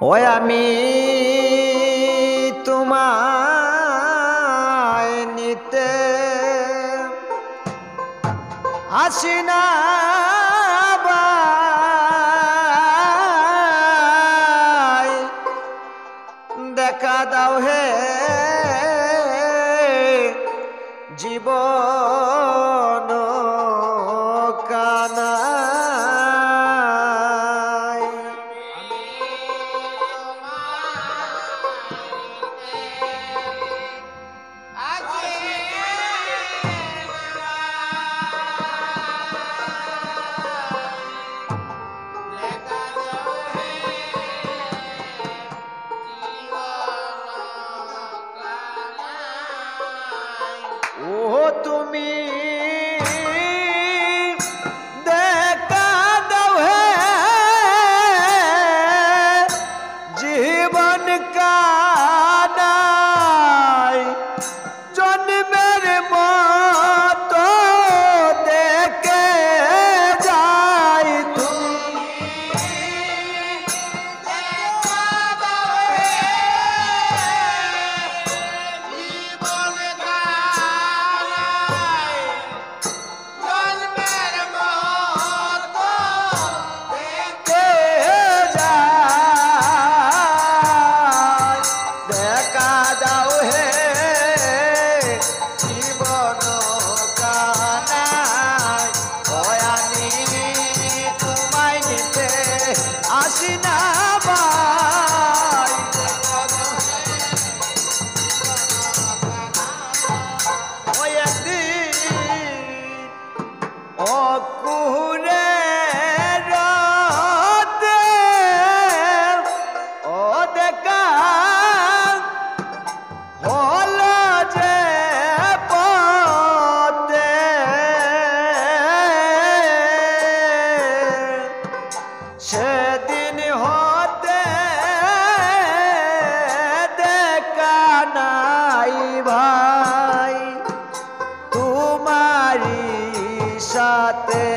ওই আমি তোমায় নিতে আসি না ভাই, দেখা দাও হে জীবন কানাই। ও তুমি দেখা দাও হে জীবন কানাই, জন্মের মতো দেখে যাই তুমি দেখা দাও হে জীবন কানাই, জন্মের মতো দেখে যাই, দেখা দাও হে জীবন কানাই। ওই আমি তোমায় নিতে আসি না ভাই, ওই একদিন অকুরে রাতে ও দেখা হলো যে পথে, সেদিন হতে দেখা নাই ভাই তোমারি সাথে।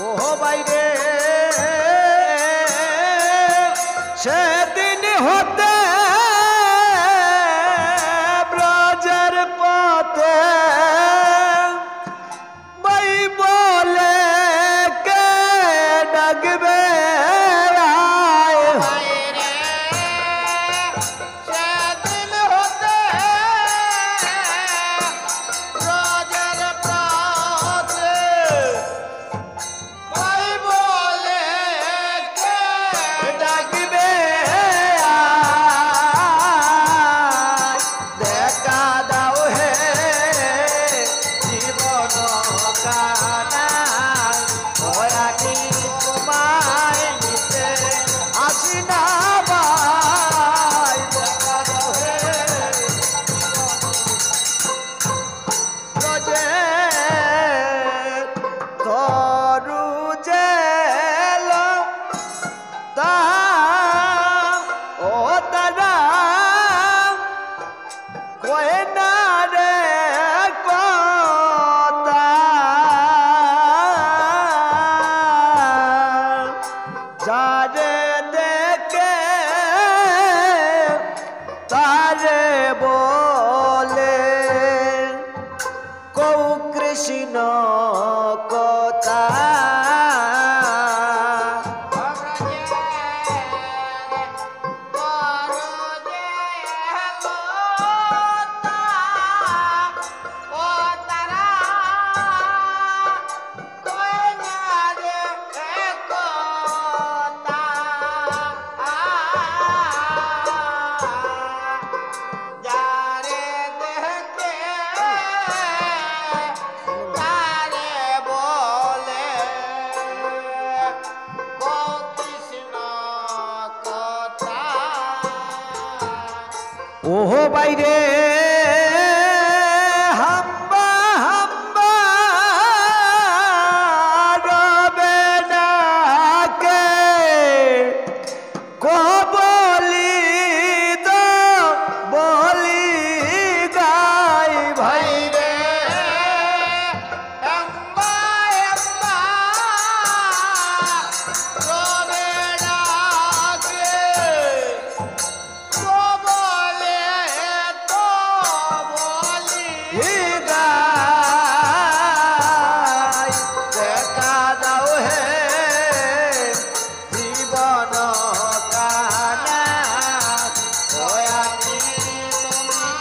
ও বাইরে সেদিন হতে ব্রজের পথে বাই বলে কে ডাকবে আয়, সেদিন হতে ব্রজের পথে ভাই বলে কে ডাকবে আয়, দেখা দাও হে জীবন কানাই। ওই আমি তোমায় নিতে আসি না ভাই, দেখা দাও হে ব্রজের তরু জেল তা ও তারা কয় না রে কথা, যারে দেখে তারে বলে কৌ কৃষ্ণ কথা। বাইরে হাম্বা হাম্বা রবে ডাকে কবলি তো বলি গাই ভাই রে হাম্বা হাম্বা রবে ডাকে কবলে তো বলি গাই দেখা দাও হে জীবন কানা আমি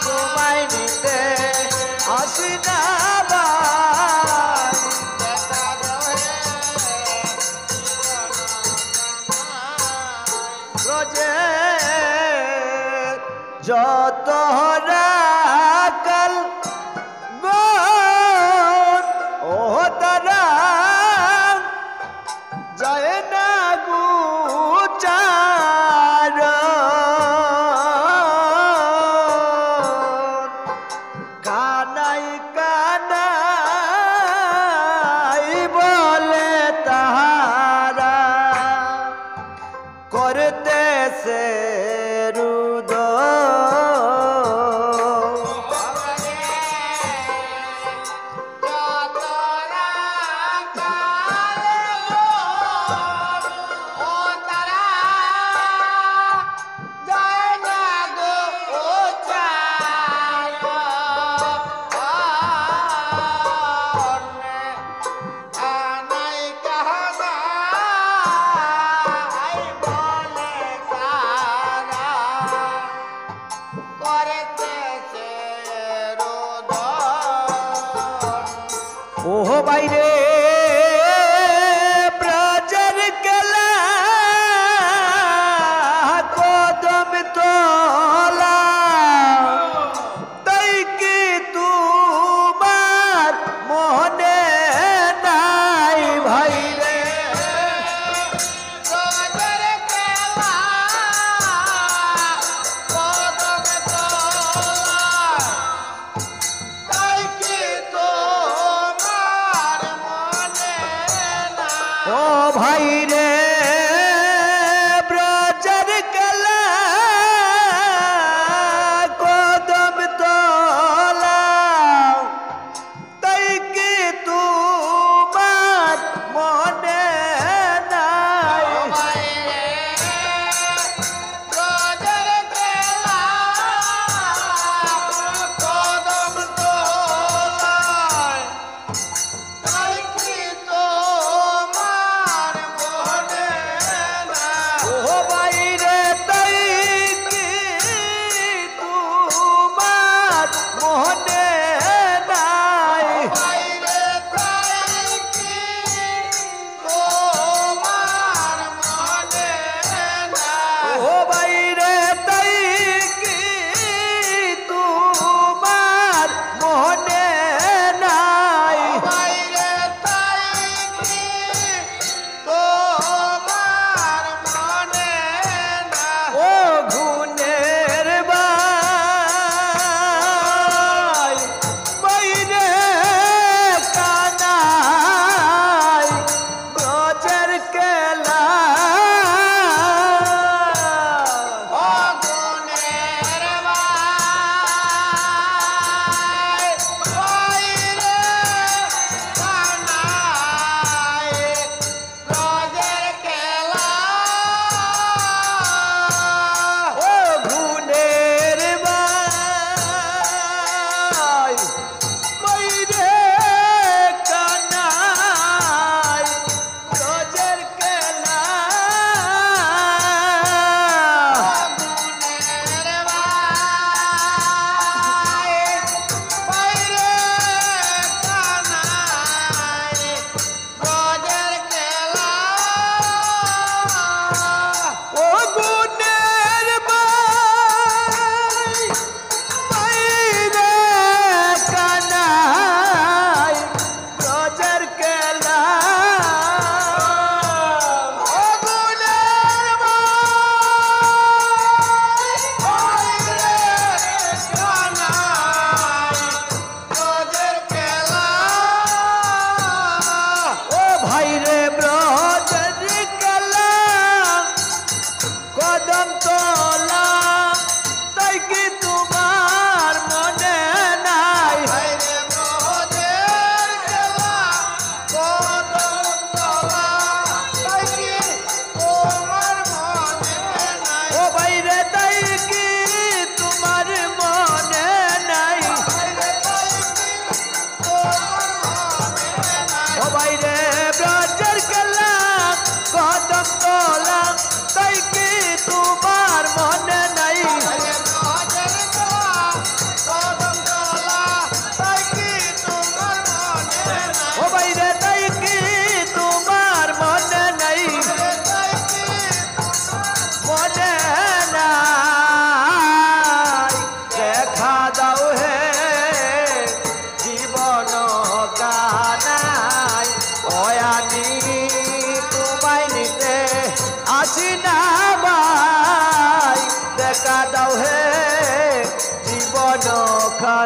তোমায় নিতে আসি না যত রাকাল ও তারা যায় না গুচার কানাই কানাই বলে তাহারা করতেছে রুদ ও বাইরে ব্রাজর গলা কদম তোলা তাই কি তোমার মনে নাই ভাই রে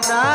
না